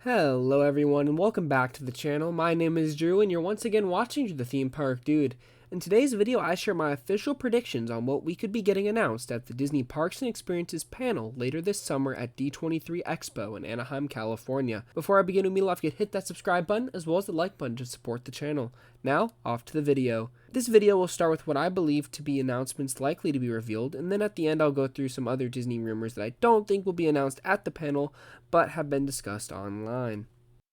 Hello everyone and welcome back to the channel. My name is Drew and you're once again watching The Theme Park Dude. In today's video I share my official predictions on what we could be getting announced at the Disney Parks and Experiences panel later this summer at D23 Expo in Anaheim, California. Before I begin, we love you to hit that subscribe button as well as the like button to support the channel. Now, off to the video. This video will start with what I believe to be announcements likely to be revealed, and then at the end I'll go through some other Disney rumors that I don't think will be announced at the panel, but have been discussed online.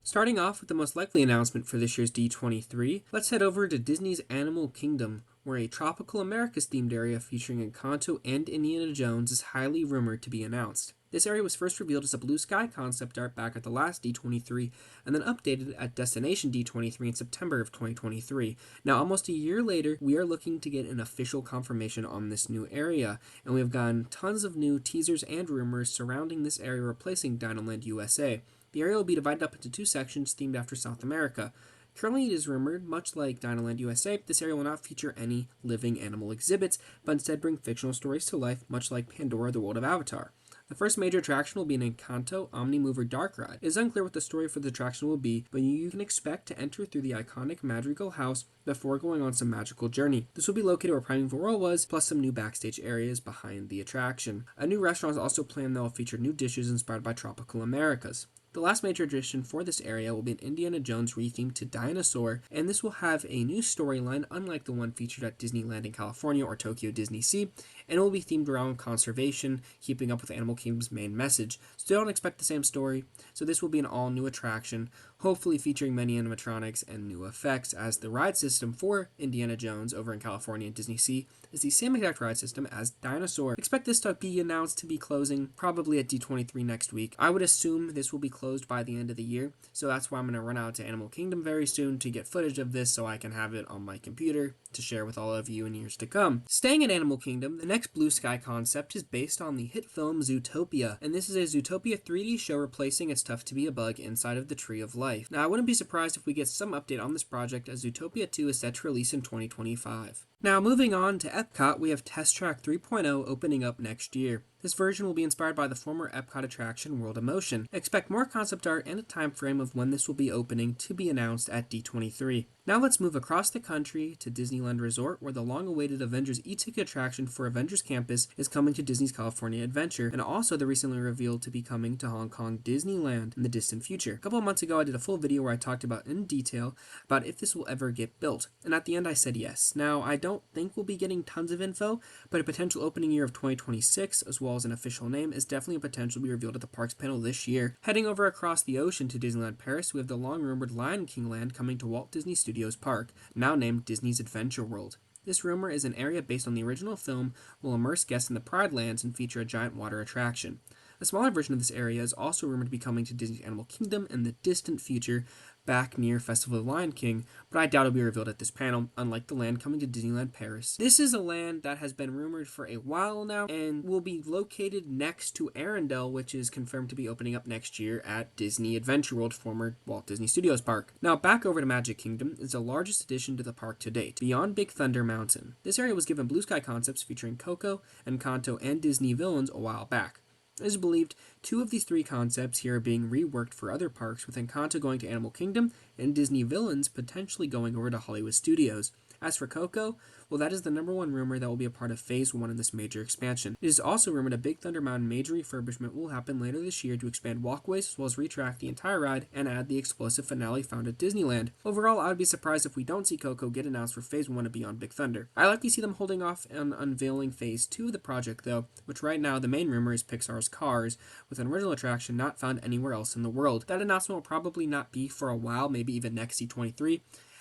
Starting off with the most likely announcement for this year's D23, let's head over to Disney's Animal Kingdom, where a Tropical Americas themed area featuring Encanto and Indiana Jones is highly rumored to be announced. This area was first revealed as a blue sky concept art back at the last D23, and then updated at Destination D23 in September of 2023. Now, almost a year later, we are looking to get an official confirmation on this new area, and we have gotten tons of new teasers and rumors surrounding this area replacing Dinoland USA. The area will be divided up into two sections themed after South America. Currently, it is rumored, much like Dinoland USA, this area will not feature any living animal exhibits, but instead bring fictional stories to life, much like Pandora: The World of Avatar. The first major attraction will be an Encanto Omnimover Dark Ride. It is unclear what the story for the attraction will be, but you can expect to enter through the iconic Madrigal House before going on some magical journey. This will be located where Primeval Royal was, plus some new backstage areas behind the attraction. A new restaurant is also planned that will feature new dishes inspired by Tropical Americas. The last major addition for this area will be an Indiana Jones rethemed to Dinosaur, and this will have a new storyline unlike the one featured at Disneyland in California or Tokyo Disney Sea, and it will be themed around conservation, keeping up with Animal Kingdom's main message. So don't expect the same story, so this will be an all-new attraction, hopefully featuring many animatronics and new effects, as the ride system for Indiana Jones over in California and Disney Sea is the same exact ride system as Dinosaur. Expect this to be announced to be closing probably at D23 next week. I would assume this will be closed by the end of the year, so that's why I'm going to run out to Animal Kingdom very soon to get footage of this so I can have it on my computer to share with all of you in years to come. Staying in Animal Kingdom, the next blue sky concept is based on the hit film Zootopia, and this is a Zootopia 3D show replacing It's Tough to Be a Bug inside of the Tree of Life. Now, I wouldn't be surprised if we get some update on this project, as Zootopia 2 is set to release in 2025. Now, moving on to Epcot, we have Test Track 3.0 opening up next year. This version will be inspired by the former Epcot attraction World of Motion. Expect more concept art and a time frame of when this will be opening to be announced at D23. Now let's move across the country to Disneyland Resort, where the long-awaited Avengers e-ticket attraction for Avengers Campus is coming to Disney's California Adventure, and also the recently revealed to be coming to Hong Kong Disneyland in the distant future. A couple of months ago, I did a full video where I talked about in detail about if this will ever get built, and at the end I said yes. Now, I don't think we'll be getting tons of info, but a potential opening year of 2026, as well as an official name, is definitely a potential to be revealed at the Parks panel this year. Heading over across the ocean to Disneyland Paris, we have the long-rumored Lion King land coming to Walt Disney Studios Park, now named Disney's Adventure World. This rumor is an area based on the original film will immerse guests in the Pride Lands and feature a giant water attraction. A smaller version of this area is also rumored to be coming to Disney's Animal Kingdom in the distant future, back near Festival of the Lion King, but I doubt it'll be revealed at this panel, unlike the land coming to Disneyland Paris. This is a land that has been rumored for a while now, and will be located next to Arendelle, which is confirmed to be opening up next year at Disney Adventure World, former Walt Disney Studios Park. Now, back over to Magic Kingdom is the largest addition to the park to date, Beyond Big Thunder Mountain. This area was given blue sky concepts featuring Coco, Encanto, and Disney villains a while back. It is believed two of these three concepts here are being reworked for other parks, with Encanto going to Animal Kingdom and Disney villains potentially going over to Hollywood Studios. As for Coco, well, that is the #1 rumor that will be a part of Phase 1 in this major expansion. It is also rumored a Big Thunder Mountain major refurbishment will happen later this year to expand walkways as well as retrack the entire ride and add the explosive finale found at Disneyland. Overall, I would be surprised if we don't see Coco get announced for Phase 1 of Beyond Big Thunder. I likely see them holding off on unveiling Phase 2 of the project though, which right now the main rumor is Pixar's Cars, with an original attraction not found anywhere else in the world. That announcement will probably not be for a while, maybe even next D23,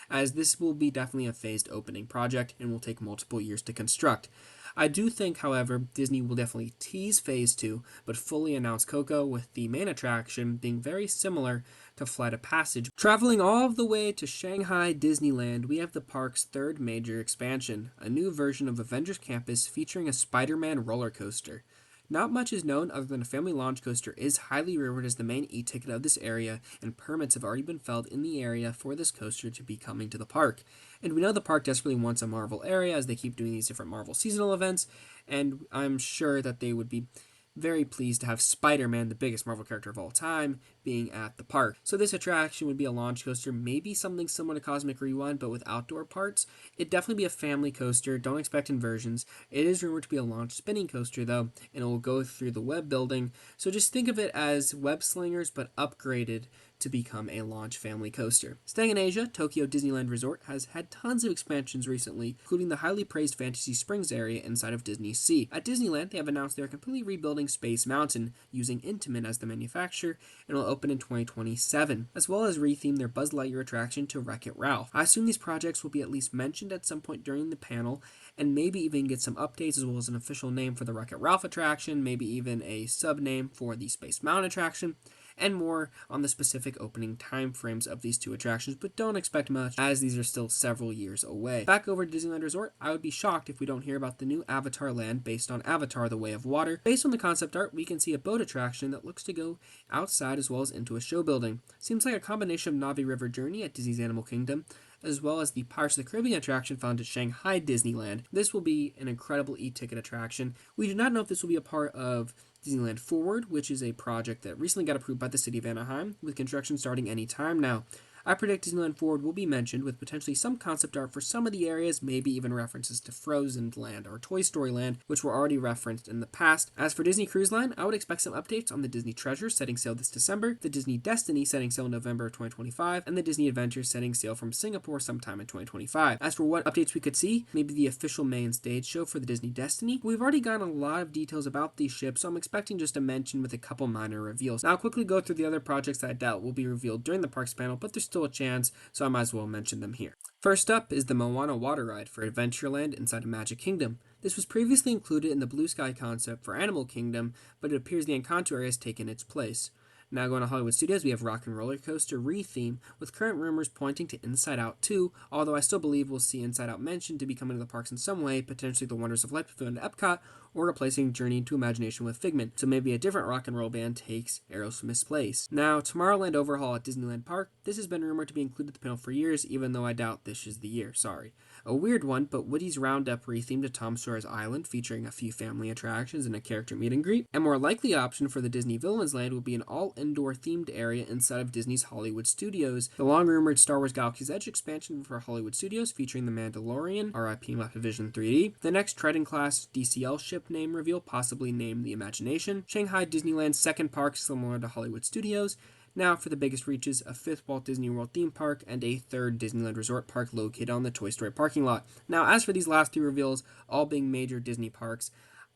as this will be definitely a phased opening project and will take multiple years to construct. I do think, however, Disney will definitely tease Phase 2, but fully announce Coco, with the main attraction being very similar to Flight of Passage. Traveling all the way to Shanghai Disneyland, we have the park's third major expansion, a new version of Avengers Campus featuring a Spider-Man roller coaster. Not much is known other than a family launch coaster is highly rumored as the main e-ticket of this area, and permits have already been filed in the area for this coaster to be coming to the park. And we know the park desperately wants a Marvel area, as they keep doing these different Marvel seasonal events, and I'm sure that they would be very pleased to have Spider-Man, the biggest Marvel character of all time, being at the park. So this attraction would be a launch coaster, maybe something similar to Cosmic Rewind, but with outdoor parts. It'd definitely be a family coaster. Don't expect inversions. It is rumored to be a launch spinning coaster, though, and it will go through the web building. So just think of it as web slingers, but upgraded to become a launch family coaster. Staying in Asia, Tokyo Disneyland Resort has had tons of expansions recently, including the highly praised Fantasy Springs area inside of Disney Sea. At Disneyland, they have announced they are completely rebuilding Space Mountain, using Intamin as the manufacturer, and will open in 2027, as well as retheme their Buzz Lightyear attraction to Wreck-It Ralph. I assume these projects will be at least mentioned at some point during the panel, and maybe even get some updates as well as an official name for the Wreck-It Ralph attraction, maybe even a sub-name for the Space Mountain attraction, and more on the specific opening timeframes of these two attractions, but don't expect much as these are still several years away. Back over to Disneyland Resort, I would be shocked if we don't hear about the new Avatar land based on Avatar: The Way of Water. Based on the concept art, we can see a boat attraction that looks to go outside as well as into a show building. Seems like a combination of Navi River Journey at Disney's Animal Kingdom, as well as the Pirates of the Caribbean attraction found at Shanghai Disneyland. This will be an incredible e-ticket attraction. We do not know if this will be a part of Disneyland Forward, which is a project that recently got approved by the city of Anaheim, with construction starting any time now. I predict Disneyland Forward will be mentioned, with potentially some concept art for some of the areas, maybe even references to Frozen Land or Toy Story Land, which were already referenced in the past. As for Disney Cruise Line, I would expect some updates on the Disney Treasure setting sail this December, the Disney Destiny setting sail in November of 2025, and the Disney Adventure setting sail from Singapore sometime in 2025. As for what updates we could see, maybe the official main stage show for the Disney Destiny. We've already gotten a lot of details about these ships, so I'm expecting just a mention with a couple minor reveals. Now I'll quickly go through the other projects that I doubt will be revealed during the parks panel, but there's still a chance, so I might as well mention them here. First up is the Moana water ride for Adventureland inside of Magic Kingdom. This was previously included in the Blue Sky concept for Animal Kingdom, but it appears the Encanto area has taken its place. Now going to Hollywood Studios, we have Rock and Roller Coaster retheme, with current rumors pointing to Inside Out 2, although I still believe we'll see Inside Out mentioned to be coming to the parks in some way, potentially the Wonders of Life Pavilion at Epcot, or replacing Journey into Imagination with Figment, so maybe a different rock and roll band takes Aerosmith's place. Now, Tomorrowland Overhaul at Disneyland Park, this has been rumored to be included at the panel for years, even though I doubt this is the year, sorry. A weird one, but Woody's Roundup rethemed to Tom Sawyer's Island, featuring a few family attractions and a character meet and greet. A more likely option for the Disney Villains Land would be an all-indoor themed area inside of Disney's Hollywood Studios. The long-rumored Star Wars Galaxy's Edge expansion for Hollywood Studios, featuring The Mandalorian, RIP Maleficent 3D. The next Trident-class DCL ship name reveal, possibly named the Imagination. Shanghai Disneyland's second park, similar to Hollywood Studios. Now for the biggest reaches, a fifth Walt Disney World theme park and a third Disneyland Resort park located on the Toy Story parking lot. Now as for these last three reveals, all being major Disney parks,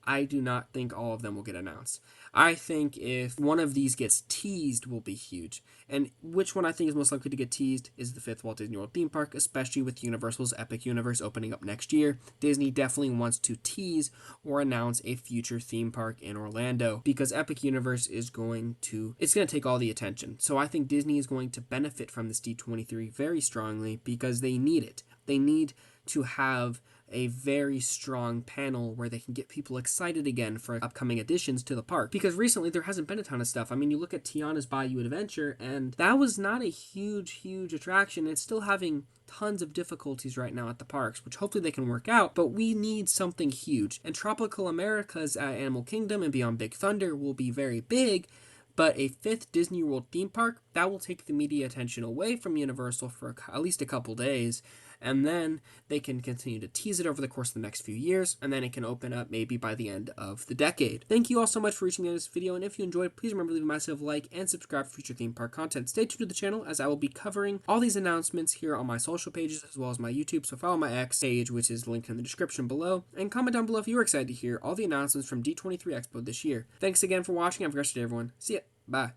I do not think all of them will get announced. I think if one of these gets teased will be huge. And which one I think is most likely to get teased is the fifth Walt Disney World theme park, especially with Universal's Epic Universe opening up next year. Disney definitely wants to tease or announce a future theme park in Orlando, because Epic Universe is going to take all the attention. So I think Disney is going to benefit from this D23 very strongly, because they need it. They need to have a very strong panel where they can get people excited again for upcoming additions to the park. Because recently there hasn't been a ton of stuff. I mean, you look at Tiana's Bayou Adventure, and that was not a huge attraction. It's still having tons of difficulties right now at the parks, which hopefully they can work out, but we need something huge. And Tropical Americas at Animal Kingdom and Beyond Big Thunder will be very big, but a fifth Disney World theme park, that will take the media attention away from Universal for at least a couple days, and then they can continue to tease it over the course of the next few years, and then it can open up maybe by the end of the decade. Thank you all so much for reaching the end of this video, and if you enjoyed, please remember to leave a massive like and subscribe for future theme park content. Stay tuned to the channel, as I will be covering all these announcements here on my social pages as well as my YouTube, so follow my X page, which is linked in the description below, and comment down below if you are excited to hear all the announcements from D23 Expo this year. Thanks again for watching. Have a great day, everyone. See ya. Bye.